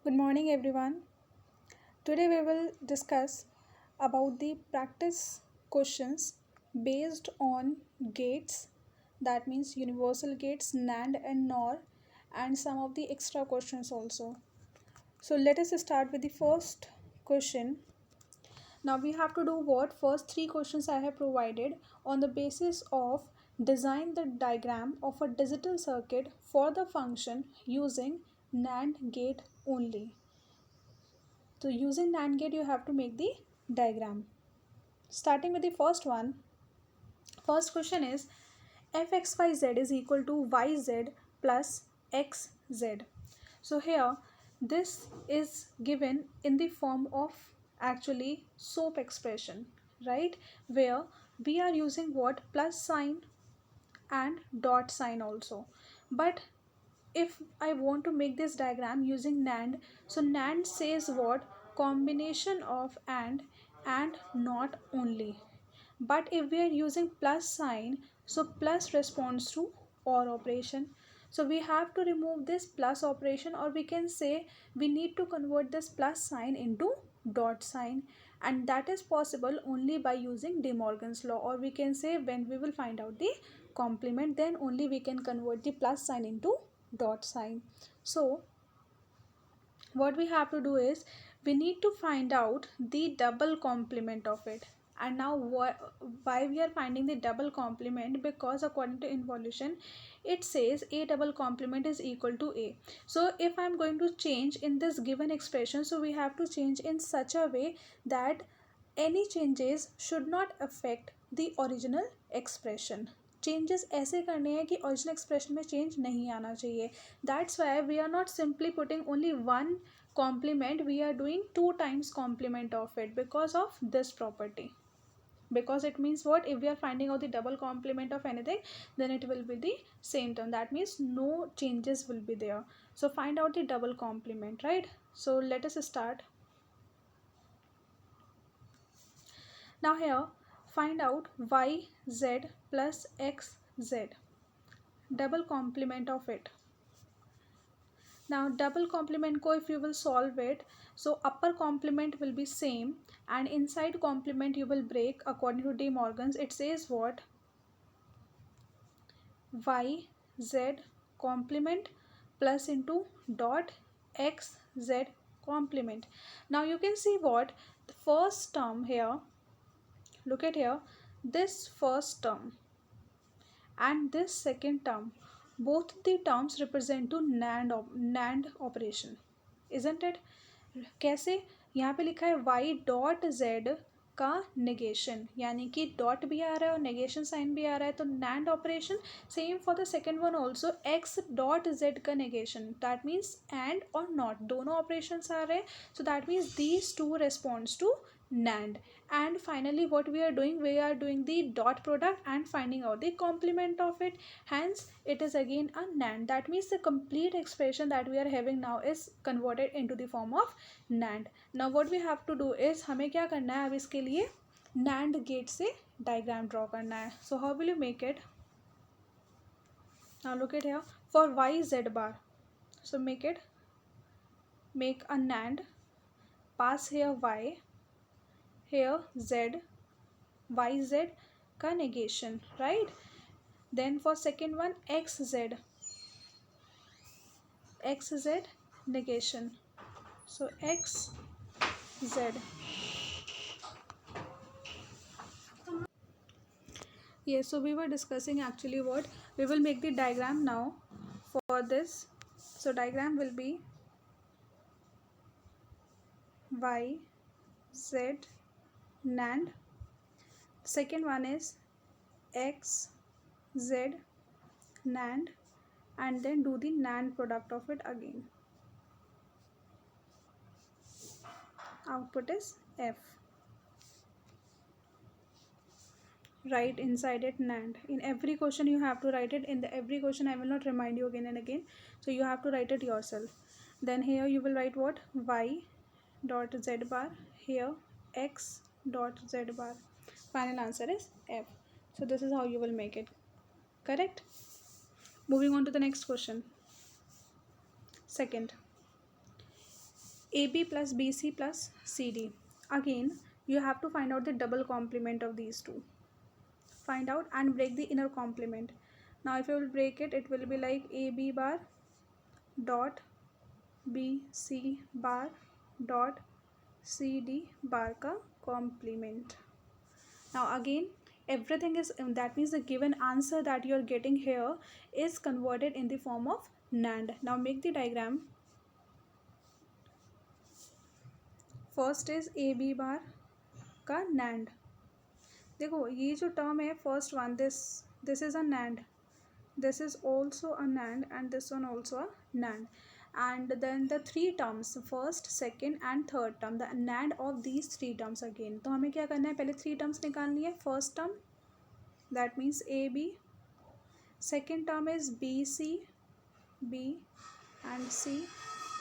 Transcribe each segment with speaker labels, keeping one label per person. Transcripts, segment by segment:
Speaker 1: Good morning, everyone. Today we will discuss about the practice questions based on gates, that means universal gates, NAND and NOR, and some of the extra questions also. So let us start with the first question. Now we have to do what? First three questions I have provided on the basis of design the diagram of a digital circuit for the function using NAND gate only. So using NAND gate, you have to make the diagram. Starting with the first one, first question is fxyz is equal to yz plus xz. So here, this is given in the form of actually SOAP expression, right? Where we are using what? Plus sign and dot sign also. But if I want to make this diagram using NAND, so NAND says what? Combination of and not only. But if we are using plus sign, so plus responds to OR operation. So we have to remove this plus operation, or we can say we need to convert this plus sign into dot sign, and that is possible only by using De Morgan's law, or we can say when we will find out the complement, then only we can convert the plus sign into dot sign. So what we have to do is we need to find out the double complement of it. And now why we are finding the double complement? Because according to involution, it says a double complement is equal to a. So if I'm going to change in this given expression, so we have to change in such a way that any changes should not affect the original expression. Changes ऐसे करने हैं कि original expression में change नहीं आना चाहिए. That's why we are not simply putting only one complement, we are doing 2 times complement of it because of this property. Because it means what? If we are finding out the double complement of anything, then it will be the same term. That means no changes will be there. So find out the double complement, right? So let us start. Now here, find out yz plus xz, double complement of it. Now double complement ko if you will solve it, so upper complement will be same, and inside complement you will break according to De Morgan's. It says what? yz complement plus into dot xz complement. Now you can see what? The first term here, look at here, this first term and this second term, both the terms represent to NAND operation, isn't it? कैसे? यहाँ पे लिखा है y dot z का negation, यानी कि dot भी आ रहा है और नेगेशन साइन भी आ रहा है, तो NAND operation. Same for the second one also, x dot z का नेगेशन, दैट मीन्स एंड और नॉट, दोनों ऑपरेशंस आ रहे हैं. So that means these two responds to NAND. And finally what we are doing the dot product and finding out the complement of it. Hence it is again a NAND. That means the complete expression that we are having now is converted into the form of NAND. Now what we have to do is हमें क्या करना है? अब इसके लिए NAND gate से diagram draw करना है. So how will you make it? Now look at here, for yz bar, so make a NAND, pass here y, here z, yz का negation, right? Then for second one, xz negation, so xz. Yes, so we were discussing actually what we will make the diagram now for this. So diagram will be y z NAND. Second one is x z NAND, and then do the NAND product of it again. Output is f. Write inside it NAND. In every question you have to write it. In the every question I will not remind you again and again, so you have to write it yourself. Then here you will write what? Y dot z bar, here x dot z bar. Final answer is f. So this is how you will make it. Correct? Moving on to the next question. Second, AB plus BC plus CD. Again, you have to find out the double complement of these two. Find out and break the inner complement. Now if you will break it, it will be like AB bar dot BC bar dot CD bar ka complement. Now again, everything is, that means the given answer that you are getting here is converted in the form of NAND. Now make the diagram. First is A B bar का NAND. देखो ये जो term है first one, this is a NAND, this is also a NAND and this one also a NAND, and then the three terms, first second and third term, the NAND of these three terms again. तो हमें क्या करना है, पहले three terms निकालनी है. First term that means AB, second term is BC, B and C,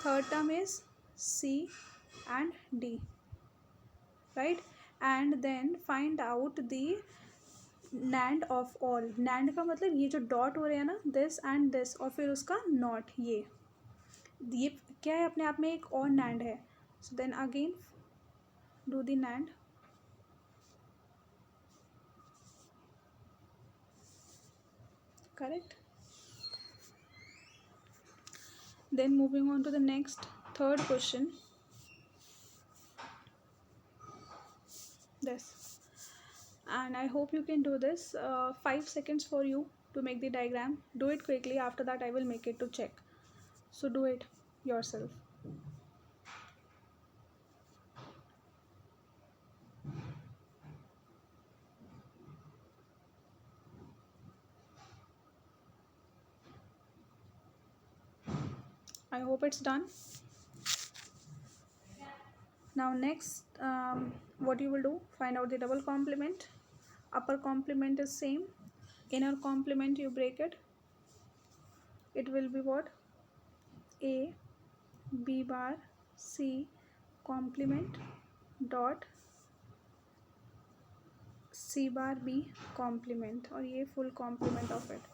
Speaker 1: third term is C and D, right? And then find out the NAND of all. NAND का मतलब ये जो डॉट हो रहे हैं ना, दिस एंड दिस, और फिर उसका नॉट, ये क्या है, अपने आप में एक और NAND है. So then again do the NAND. Correct. Then moving on to the next third question. This, and I hope you can do this. 5 seconds for you to make the diagram. Do it quickly, after that I will make it to check. So do it yourself. I hope it's done. Now next, what you will do, find out the double complement. Upper complement is same, inner complement you break it. It will be what, A B bar C complement dot C bar B complement, और ये full complement of it.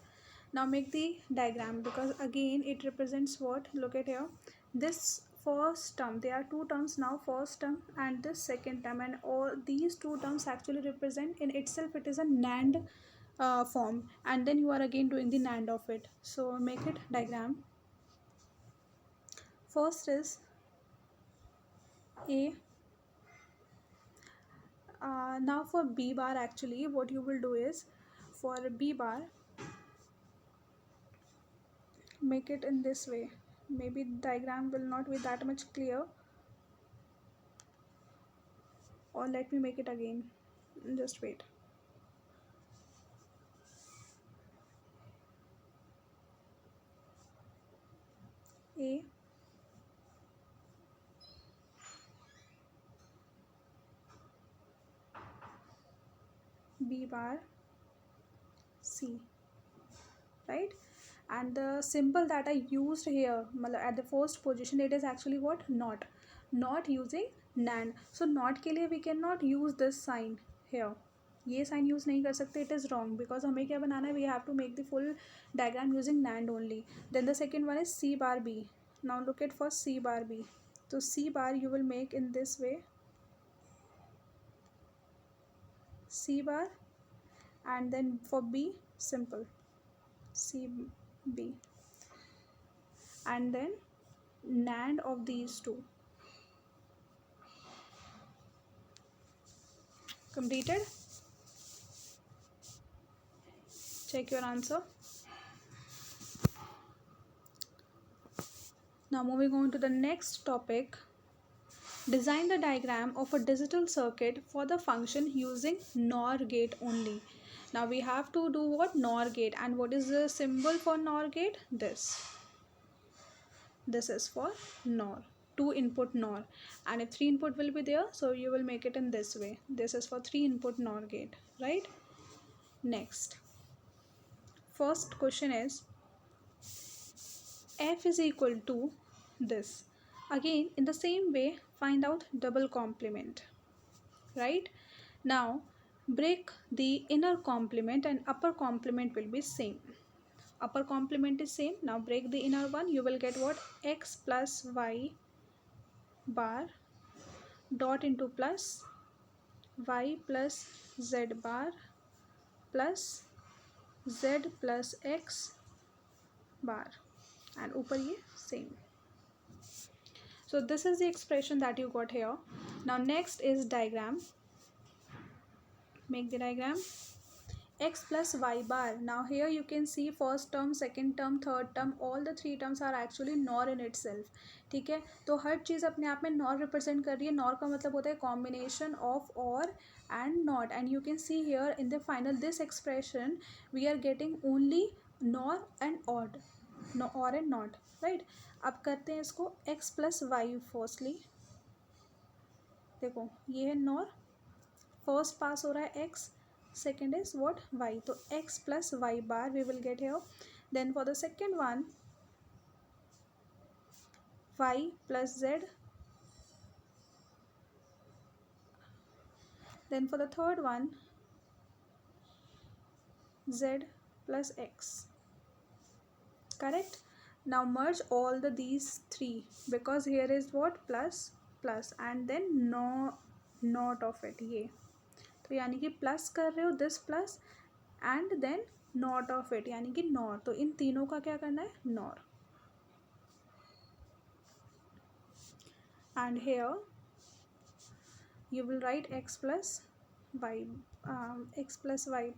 Speaker 1: Now make the diagram, because again it represents what, look at here, this first term, there are two terms now, first term and this second term, and all these two terms actually represent, in itself it is a NAND form, and then you are again doing the NAND of it. So make it diagram. First is A. Now for B bar, actually what you will do is, for B bar, make it in this way. Maybe diagram will not be that much clear, or let me make it again, just wait. A B bar C, right? And the symbol that I used here at the first position, it is actually what, not using NAND. So not के लिए we cannot use this sign here, ये sign use नहीं कर सकते, it is wrong, because हमें क्या बनाना है, we have to make the full diagram using NAND only. Then the second one is C bar B. Now look at for C bar B. तो C bar you will make in this way, C bar, and then for B, simple C B, and then NAND of these two. Completed. Check your answer. Now moving on to the next topic. Design the diagram of a digital circuit for the function using NOR gate only. Now we have to do what, NOR gate, and what is the symbol for NOR gate? This is for NOR, 2 input NOR, and if 3 input will be there, so you will make it in this way. This is for 3 input NOR gate, right? Next, first question is, F is equal to this. Again in the same way, find out double complement, right? Now break the inner complement, and upper complement will be same. Upper complement is same. Now break the inner one, you will get what, x plus y bar dot into plus y plus z bar plus z plus x bar and ऊपर ये same. So this is the expression that you got here. Now next is diagram. Make the diagram. X plus y bar. Now here you can see first term, second term, third term, all the three terms are actually nor in itself. ठीक है, तो हर चीज़ अपने आप में nor represent कर रही है. Nor का मतलब होता है combination of OR and NOT. And you can see here in the final this expression we are getting only NOR and OR, OR and NOT, right. अब करते हैं इसको x प्लस वाई. फर्स्टली देखो ये है नॉर, फर्स्ट पास हो रहा है x, second is what, y. तो x plus y bar we will get here. Then for the second one, y plus z. Then for the third one, z plus x. Correct. Now merge all these three, because here is what, plus plus and then no not of it. ये तो यानी कि plus कर रहे हो this plus and then NOT of it यानी कि nor. तो इन तीनों का क्या करना है, NOR. And here you will write x plus y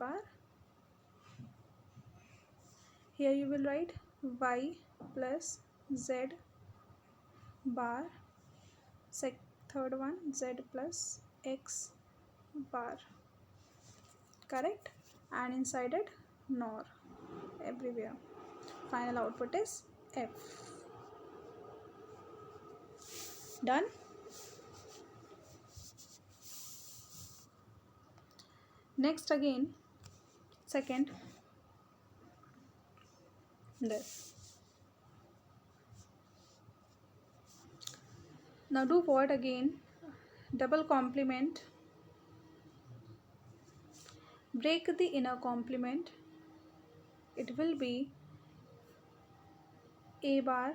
Speaker 1: bar. Here you will write y plus z bar. Third one, z plus x bar. Correct. And inside it nor everywhere. Final output is f. Done. Next again, second, this. Now do what again, double complement. Break the inner complement. It will be a bar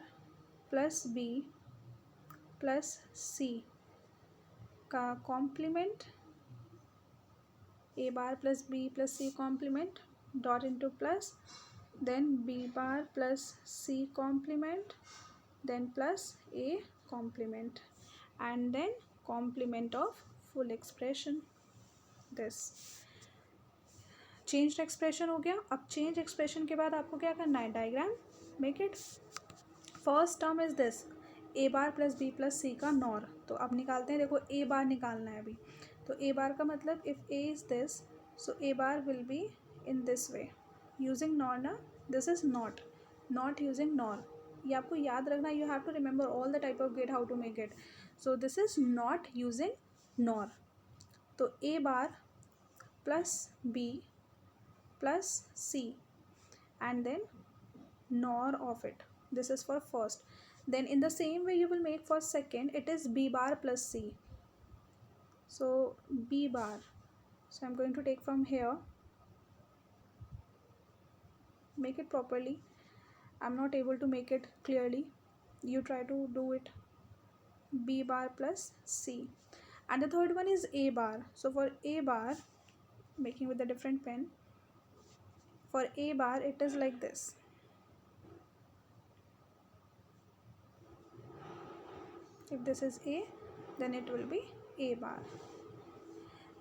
Speaker 1: plus b plus c का complement, a bar plus b plus c complement dot into plus, then b bar plus c complement, then plus a complement, and then complement of full expression. This change expression हो गया. अब change expression के बाद आपको क्या करना है, diagram make it. First term is this A bar plus B plus C का नॉर. तो अब निकालते हैं. देखो ए बार निकालना है अभी. तो ए बार का मतलब if A is this, so A bar will be in this way using NOR. ना this is not using NOR. ये आपको याद रखना. You have to remember all the type of gate how to make it. So this is not using NOR. तो A bar plus B plus c and then nor of it. This is for first. Then in the same way you will make for second. It is b bar plus c. So b bar. So I'm going to take from here. Make it properly. I'm not able to make it clearly. You try to do it. B bar plus c. And the third one is a bar. So for a bar, making with a different pen. For a bar it is like this. If this is a, then it will be a bar.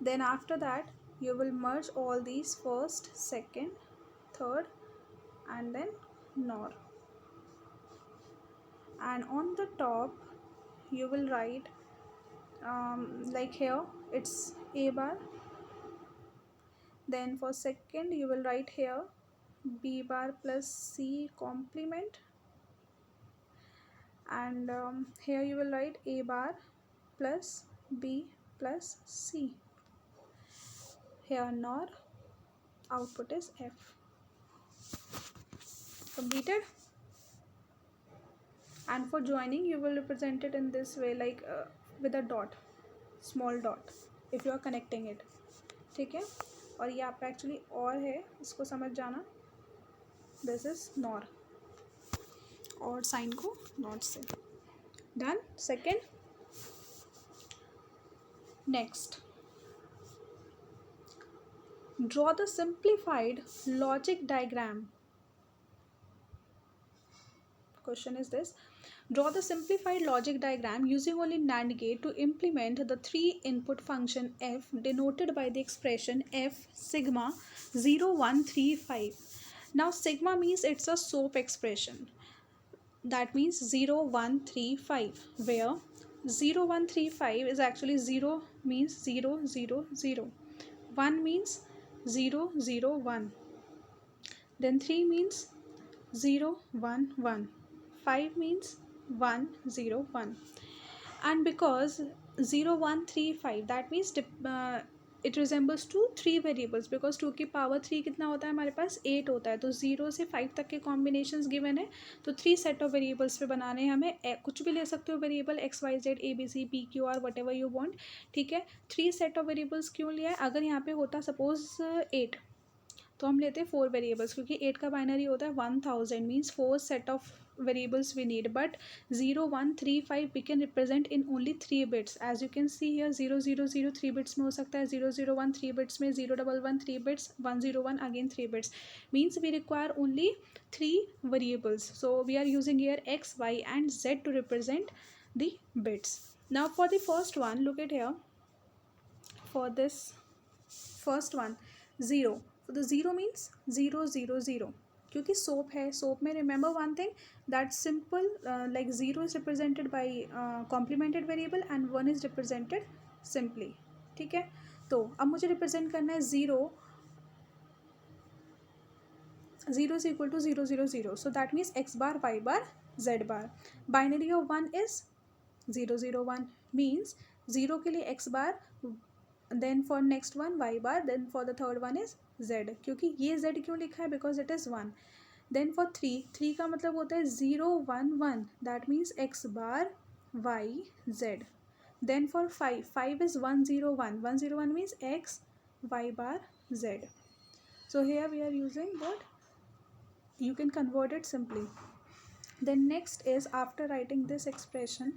Speaker 1: Then after that you will merge all these first, second, third and then nor. And on the top you will write like here it's a bar. Then for second you will write here b bar plus c complement, and here you will write a bar plus b plus c. Here nor. Output is f. Completed. And for joining you will represent it in this way, like with a dot, small dot, if you are connecting it. ठीक है. और ये आपका actually और है, इसको समझ जाना. दिस इज नॉर, और साइन को नॉट से. Done. Second Next, draw the simplified logic diagram. Question is this: draw the simplified logic diagram using only NAND gate to implement the three input function f denoted by the expression f sigma 0135. Now sigma means it's a SOAP expression. That means 0135, where 0135 is actually 0 means 0 0 0, 1 means 0 0 1, then 3 means 0 1 1, 5 means 1 0 1. And because 0135, that means it resembles to three variables, because 2 की power 3 कितना होता है हमारे पास 8 होता है, तो 0 से 5 तक के कॉम्बिनेशंस गिवन है, तो 3 सेट ऑफ वेरिएबल्स पे बनाने हैं हमें। कुछ भी ले सकते हो variable, X Y Z A B C P Q R whatever you want, ठीक है। 3 सेट ऑफ वेरिएबल्स क्यों लिया है? अगर यहाँ पे होता सपोज 8, तो हम लेते हैं 4 वेरिएबल्स, क्योंकि 8 का बाइनरी होता है 1000, means 4 set of variables we need, but 0135 we can represent in only 3 bits, as you can see here 0000 3 bits में हो सकता है, 001 3 bits में, 011 3 bits, 101 again 3 bits, means we require only 3 variables, so we are using here x, y and z to represent the bits. Now for the first one, look at here, for this first one 0, so the 0 means 000, क्योंकि soap है, SOP में remember one thing that simple like 0 is represented by complemented variable and 1 is represented simply, ठीक है। तो अब मुझे represent करना है 0 is equal to 000, so that means X bar Y bar Z bar. Binary of 1 is 001, means 0 के लिए X bar, then for next one Y bar, then for the third one is z, क्योंकि ये z क्यों लिखा है? Because it is 1। Then for 3 का मतलब होता है 011, that means x bar y z। Then for 5 is 101 means x y bar z। So here we are using what you can convert it simply. Then next is, after writing this expression,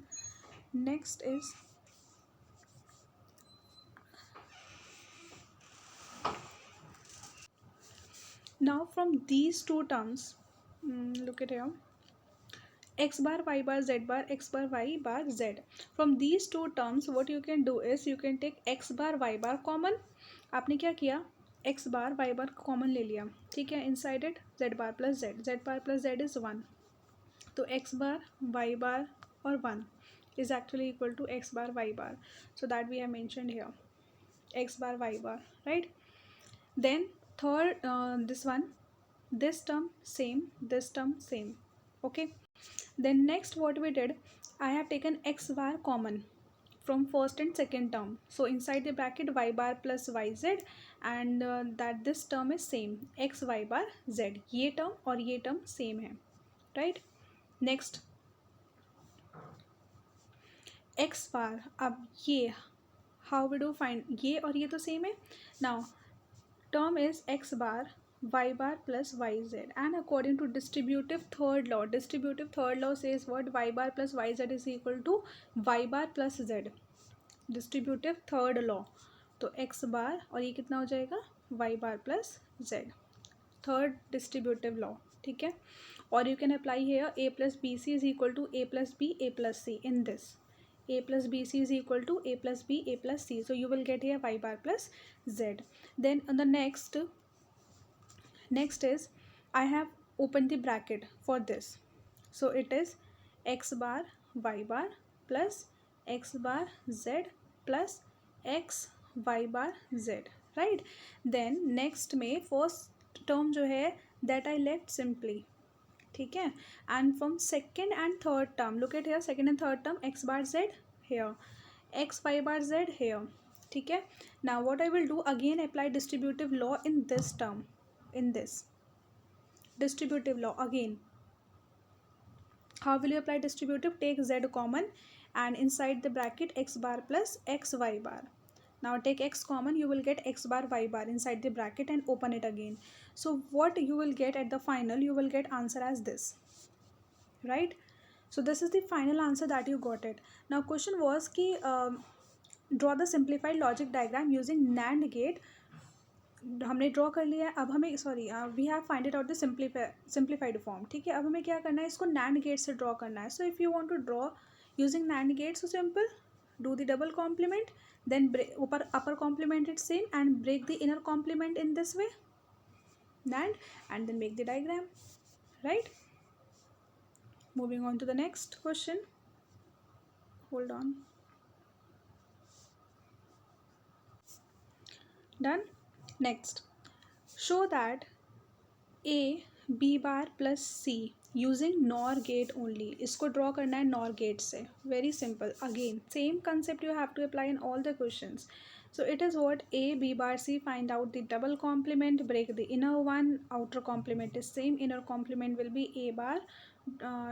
Speaker 1: next is now from these two terms, look at here, x bar y bar z bar, x bar y bar z, from these two terms what you can do is you can take x bar y bar common, आपने क्या किया, x bar y bar common ले लिया, ठीक है, inside it z bar plus z is 1, तो x bar y bar और 1 is actually equal to x bar y bar, so that we have mentioned here x bar y bar, right? Then third, this term same, this term same, okay. Then next what we did, I have taken x bar common from first and second term, so inside the bracket y bar plus yz, and that this term is same, x y bar z, ये term और ये term same है, right? Next x bar, अब ये how we do find, ये और ये तो same है, now term is x bar y bar plus yz, and according to distributive third law says what, y bar plus yz is equal to y bar plus z, distributive third law, तो x bar और ये कितना हो जाएगा y bar plus z, third distributive law, ठीक है। और you can apply here a plus bc is equal to a plus b a plus c, in this a plus bc is equal to a plus b a plus c, so you will get here y bar plus z. Then on the next is, I have opened the bracket for this, so it is x bar y bar plus x bar z plus x y bar z, right? Then next में first term जो है that I left simply, ठीक है, and from second and third term, look at here, second and third term, x bar z here, x y bar z here, ठीक है। now what I will do, again apply distributive law in this term, in this distributive law again. How will you apply distributive? Take z common and inside the bracket x bar plus x y bar, now take x common, you will get x bar y bar inside the bracket and open it again, so what you will get at the final, you will get answer as this, right? So this is the final answer that you got it. Now question was कि draw the simplified logic diagram using NAND gate. हमने draw कर लिया है. अब हमें we have find it out the simplified form. ठीक है, अब हमें क्या करना है, इसको नैंड गेट से ड्रॉ करना है. So if you want to draw using NAND gate, so simple, do the double complement, then ऊपर upper complement is same and break the inner complement in this way, and then make the diagram, right? Moving on to the next question. Hold on. Done. Next, show that a b bar plus c using NOR gate only. इसको draw करना है NOR gate से. Very simple. Again same concept you have to apply in all the questions. So it is what a b bar c, find out the double complement, break the inner one, outer complement is same, inner complement will be a bar,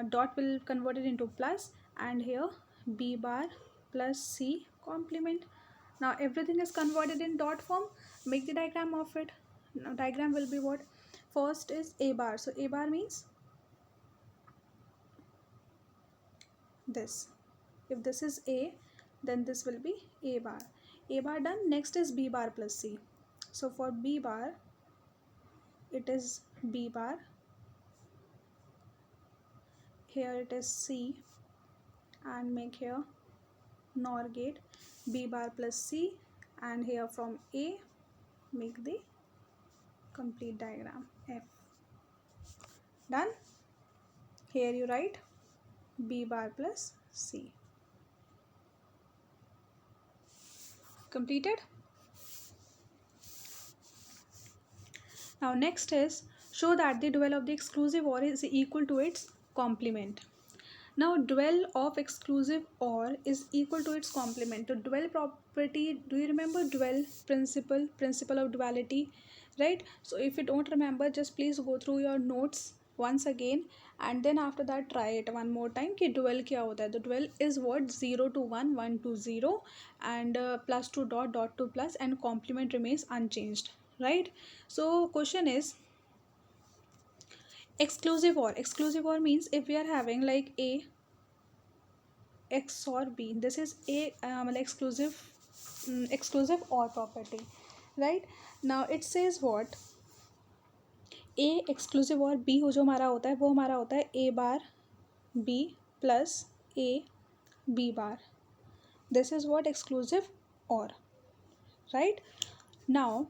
Speaker 1: dot will convert it into plus, and here b bar plus c complement. Now everything is converted in dot form. Make the diagram of it. Now diagram will be what? First is a bar, so a bar means this. If this is a, then this will be a bar. A bar done. Next is b bar plus c. So for b bar, it is b bar, here it is c, and make here NOR gate, b bar plus c, and here from a make the complete diagram f. Done. Here you write b bar plus c. Completed. Now next is show that the dual of the exclusive OR is equal to its complement. Now dual of exclusive OR is equal to its complement. So dual property, do you remember dual principle of duality, right? So if you don't remember, just please go through your notes once again, and then after that try it one more time कि dual क्या होता है. The dual is what? 0 to 1, 1 to 0, and plus to dot, dot to plus, and complement remains unchanged, right? So question is exclusive OR. Exclusive OR means if we are having like a XOR b, this is a exclusive OR property, right? Now it says what? a exclusive OR b हो जो हमारा होता है वो हमारा होता है a bar b plus a b bar. This is what exclusive OR, right? Now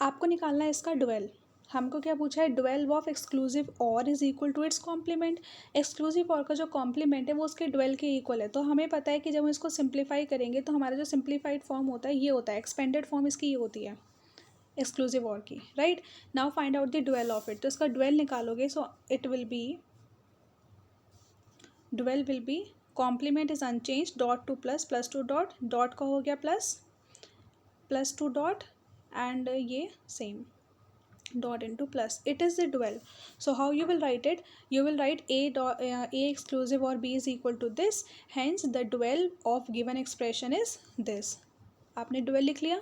Speaker 1: आपको निकालना है इसका डुअल. हमको क्या पूछा है? Dual of exclusive OR is equal to its complement. Exclusive OR का जो कॉम्प्लीमेंट है वो उसके डुअल के इक्वल है. तो हमें पता है कि जब हम इसको सिंप्लीफाई करेंगे तो हमारा जो सिंप्लीफाइड फॉर्म होता है ये होता है, एक्सपेंडेड फॉर्म इसकी ये होती है एक्सक्लूसिव OR की, right? Now find out the dual of it. तो इसका डुअल निकालोगे, so it will be, dual will be complement is unchange, dot to plus, plus to dot, dot का हो गया plus, plus to dot, and ये same dot into plus. It is the dual. So how you will write it? You will write a exclusive or b is equal to this, hence the dual of given expression is this. आपने dual लिख लिया.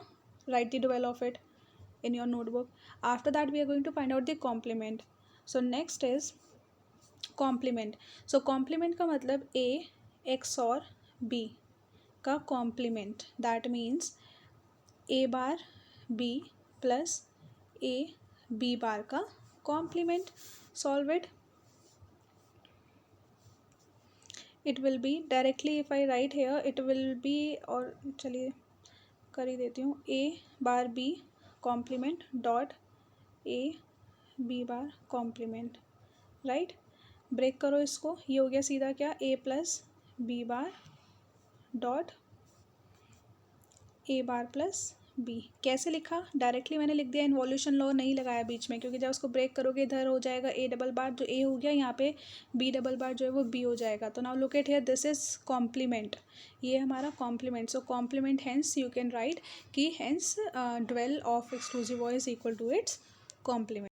Speaker 1: Write the dual of it in your notebook. After that we are going to find out the complement. So next is complement. So complement का मतलब a XOR b का complement. That means a bar b plus a b bar का complement. Solve it. It will be directly, if I write here, it will be, और चलिए कर ही देती हूँ, a bar b complement dot a b bar complement, right? Break करो इसको. ये हो गया सीधा क्या? a plus b bar dot a bar plus b. कैसे लिखा? डायरेक्टली मैंने लिख दिया, इन्वॉल्यूशन लॉ नहीं लगाया बीच में, क्योंकि जब उसको ब्रेक करोगे इधर हो जाएगा a डबल बार, जो a हो गया, यहाँ पे b डबल बार जो है वो b हो जाएगा. तो now look at here, this is complement, ये हमारा complement. So complement, hence you can write कि hence dual of exclusive OR is equal to its complement.